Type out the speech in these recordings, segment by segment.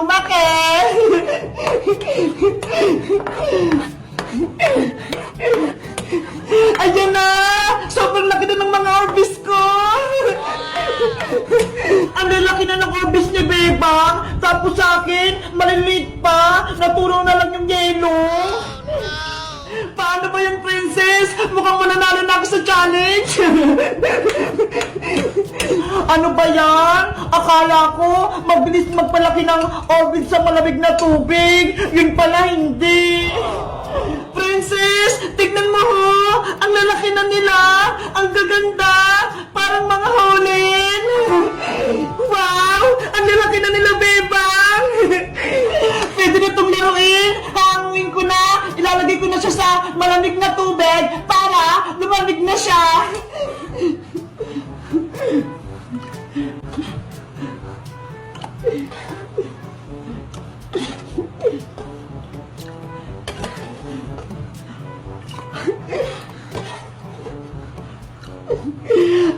lumaki. Ayan na! Sobrang laki na ng mga orbis ko! Ang lalaki na ng orbis ni Bebang! Tapos sa akin, maliliit pa! Naturo na lang yung yelo! Paano ba yung princess? Mukhang mananalo na ako sa challenge! Ano ba yan? Akala ko, mabilis magpalaki ng orbit sa malamig na tubig! Yun pala hindi! Princess, tignan mo ho! Ang lalaki na nila! Ang gaganda! Parang mga hulin! Wow! Ang lalaki na nila, Bebang! Pwede na itong laruin! Hangin ko na! Ilalagay ko na siya sa malamig na tubig para lumamig na siya!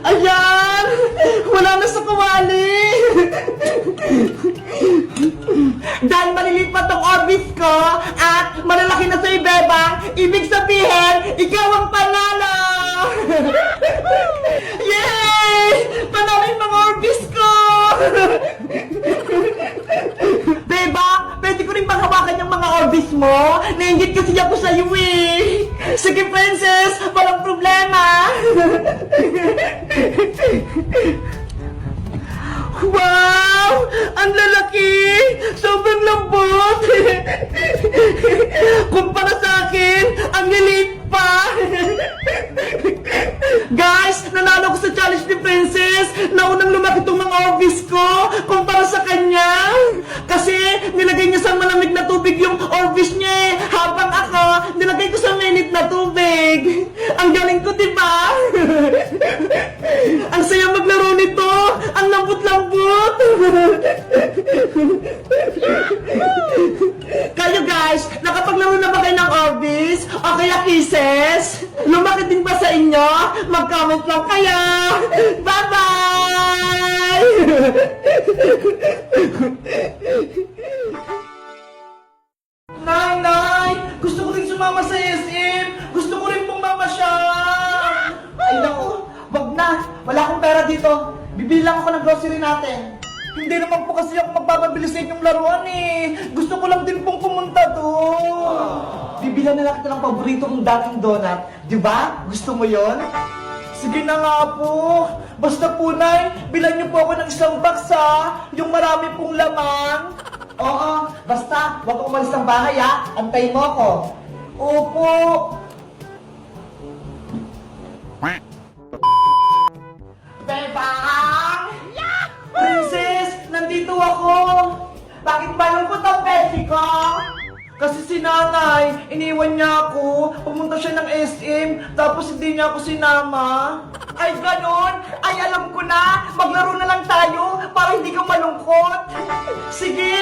Ayan! Wala na sa kawali! Dahil maliliit pa tong orbis ko at malalaki na sa Bebang, ibig sabihin, ikaw ang panalo! Yay! Panalo yung mga orbis ko! Bebang, pwede ko rin bang hawakan yung mga orbis mo? Nainggit kasi ako sa iyo eh! Sige, princess! Walang problema! Wow! Ang lalaki! Sobrang lambot! Kumpara sa akin, ang lilit pa! Guys, nanalo ko sa challenge ni Princess! Naunang lumaki itong mga orbis ko kumpara sa kanya! Kasi nilagay niya sa malamig na tubig yung orbis niya eh, habang ako, nilagay ko sa mainit na tubig! Ang galing ko, diba? Ang saya maglaro nito! Ang lambot-lambot! Kayo guys, nakapaglaro na ba kayo ng orbis? O kaya kisses? Lumaki din ba sa inyo? Mag-comment lang kayo! Bye-bye! Nay! Gusto ko rin sumama sa SM! Gusto ko rin pong mamasyal! Ay naku, wag na! Wala akong pera dito! Bibili lang ako ng grocery natin! Hindi naman po kasi ako magpapabili sa inyong laruan eh! Gusto ko lang din pong pumunta doon! Bibilan na lang kita ng paborito mong Dunkin' Donut! Di ba? Gusto mo yon? Sige na nga po! Basta po, Nay, bilan niyo po ako ng isang box ha! Yung marami pong laman! Oo, basta, huwag kang umalis ng bahay ha! Antayin mo ako! Opo! Bebang! Princess, nandito ako! Bakit malungkot ang baby ko? Kasi si nanay, iniwan niya ako, pumunta siya ng SM, tapos hindi niya ako sinama. Ay, ganon! Ay, alam ko na! Maglaro na lang tayo para hindi ka malungkot! Sige!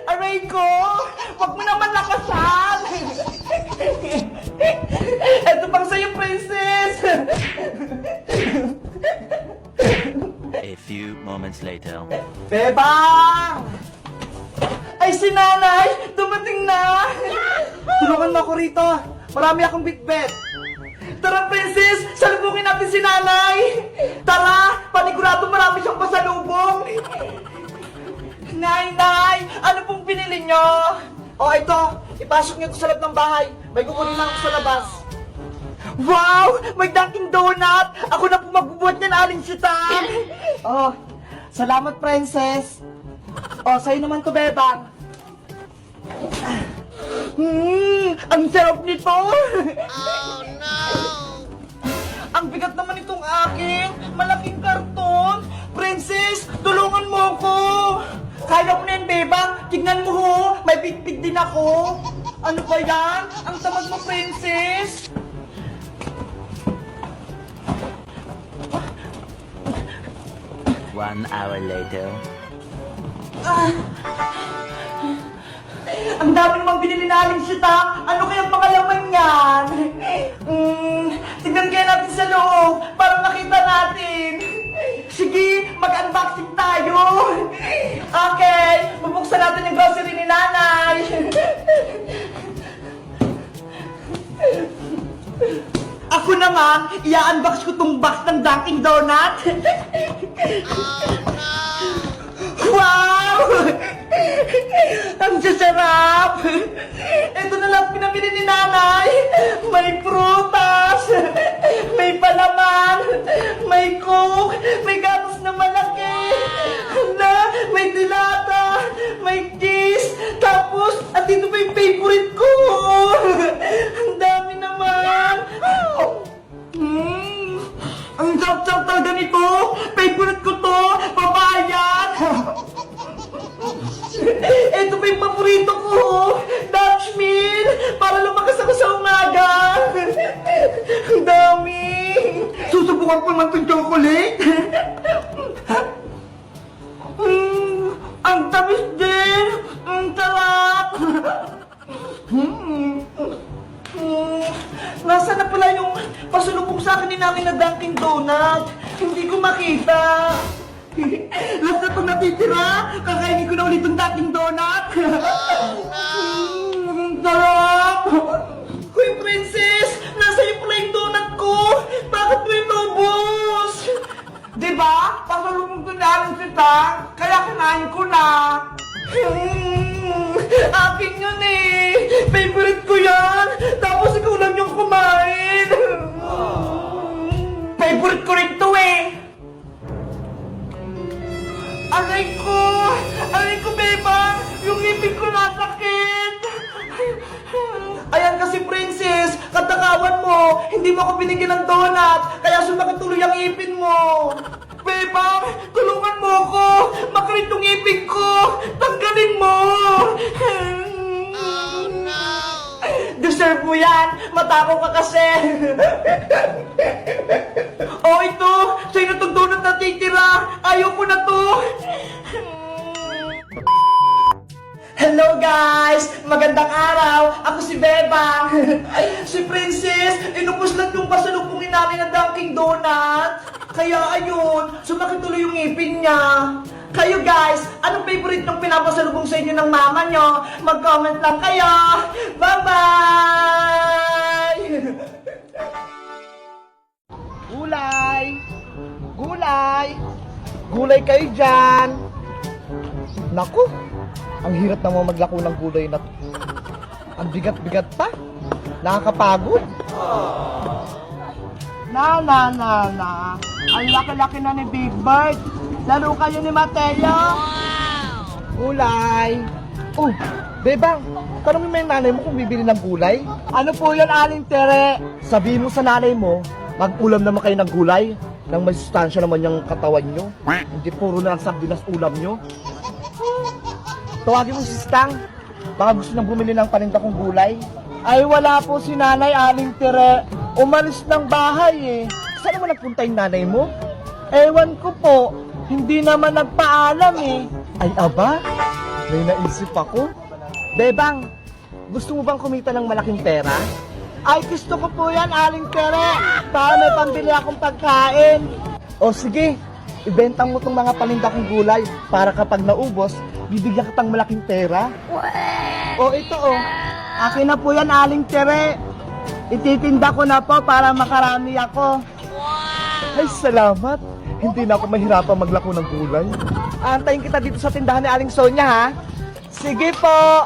Aray ko! Wag mo naman lakasan! Ito pang sa'yo, princess! A few moments later. Bebang! Ay, si nanay! Dumating na! Tulungan mo ako rito! Marami akong bitbit! Tara, princess! Salubungin natin si nanay! Tara! Panigurado marami siyang pasalubong! Nay! Ano pong pinili nyo? O, ito! Ipasok niyo ito sa loob ng bahay! May kukunin lang ako sa labas! Wow! May Dunkin' Donut! Ako na po magbubuhat niyan, Aling Sitang! Oh, salamat, princess! Oh, sa'yo naman to, Bebang! Ang sarap nito! Oh, no! Ang bigat naman itong akin! Malaking karton! Princess, tulungan mo ko! Kaya mo na yan, Bebang! Tignan mo ho! May bitbit din ako! Ano ba yan? Ang tamad mo, princess! 1 hour later. Ang dami namang binili na Aling Sita! Ano kayang mga laman yan? Tignan kaya natin sa loob para makita natin! Sige, naman, i-unbox ko tong box ng Dunkin' Donut. Wow! Ang sasarap! Ito na lang pinamili ni nanay. May prutas, may palaman, may coke, may gatas na malaki, may dilata, may cheese, tapos, at dito pa yung favorite ko. Ang dami naman. Ang sarap-sarap talaga nito. Favorite ko to, papayat. Ito pa yung paborito ko, Dutch Mill, para lumakas ako sa umaga. Ang dami. Susubukan ko naman itong chocolate. Ang tamis din. Ang sarap. Nasaan na pala yung pasalubong sa akin ni namin na Dunkin' Donut? Hindi ko makita. Last na itong natitira, kakainin ko na ulit yung Dunkin' Donut. Ang sarap! Hoy, Princess! Nasa iyo pala yung donut ko! Bakit mo inubos? Diba? Pasalubong ko na rin kita, kaya kinain ko na. Akin yun eh! Favorite ko yan! Tapos ikaw lang yung kumain! Favorite ko rin to eh! Aray ko! Aray ko, beba! Yung ngipin ko nasakit! Ayan kasi, Princess! Katakawan mo! Hindi mo ako binigyan ng donut! Kaya sumakit tuloy ang ngipin mo! Beba! Tulungan mo ako! Makalit yung ngipin ko! Tanggalin mo! Oh, no! Deserve mo yan! Matakaw ka kasi! Oh, ito! Sa'yo na itong donut na titira! Ayoko na to! Hello guys! Magandang araw! Ako si Bebang! Si Princess! Inubos lang yung pasalubungin namin na Dunkin' Donut! Kaya ayun, sumakit tuloy yung ngipin niya! Kayo guys, anong favorite ng pinapasalubong sa inyo ng mama nyo? Mag-comment lang kayo! Bye-bye! Gulay! Gulay! Gulay kayo dyan! Naku! Ang hirap naman maglako ng gulay na to. Ang bigat-bigat pa. Nakakapagod. Na. Ang laki-laki na ni Big Bird. Laro kayo ni Mateo. Gulay. Oh, Bebang, tanongin mo yung nanay mo kung bibili ng gulay. Ano po yun, Aling Tere? Sabihin mo sa nanay mo, mag-ulam naman kayo ng gulay. Nang may sustansya naman yung katawan nyo. Hindi puro na lang sardinas ulam nyo. Tawagin mo si Stang. Baka gusto nang bumili ng paninda kong gulay. Ay, wala po si Nanay Aling Tere. Umalis ng bahay eh. Saan naman nagpunta yung nanay mo? Ewan ko po. Hindi naman nagpaalam eh. Ay, aba? May naisip ako. Bebang, gusto mo bang kumita ng malaking pera? Ay, gusto ko po yan, Aling Tere. Para may pambili akong pagkain. O sige, ibenta mo tong mga paninda kong gulay para kapag naubos, bibigyan kitang malaking pera. O ito oh, akin na po yan, Aling Tere. Ititinda ko na po para makarami ako. Ay, salamat. Hindi na ako mahirapan maglako ng gulay. Antayin kita dito sa tindahan ni Aling Sonia, ha? Sige po.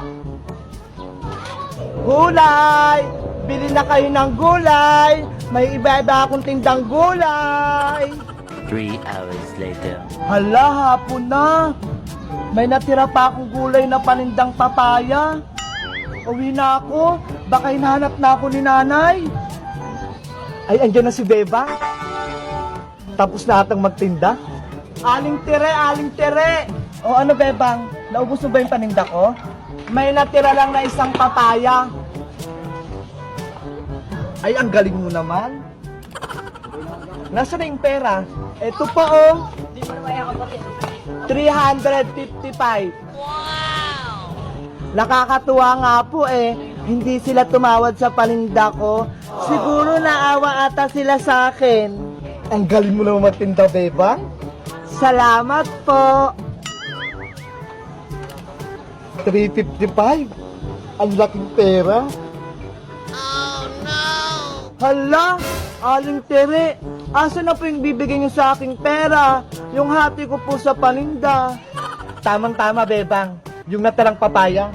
Gulay! Bili na kayo ng gulay. May iba-iba akong tindang gulay. 3 hours later. Hala, hapon na. May natira pa akong gulay na panindang papaya. Uwi na ako. Baka hinahanap na ako ni nanay. Ay, andyan na si Beba. Tapos na atang magtinda. Aling Tere. O ano, Bebang? Naubos mo ba yung paninda ko? May natira lang na isang papaya. Ay, ang galing mo naman. Nasaan na yung pera? Ito pa oh. 355. Wow! Nakakatuwa nga po eh. Hindi sila tumawad sa paninda ko. Siguro naawa ata sila sa akin. Ang galing mo naman magtinda, Bebang. Salamat po. 355. Ang laking pera. Oh no! Hala! Aling Tere, asa na po yung bibigay niyo sa aking pera? Yung hati ko po sa paninda. Tamang-tama, Bebang. Yung natirang papaya,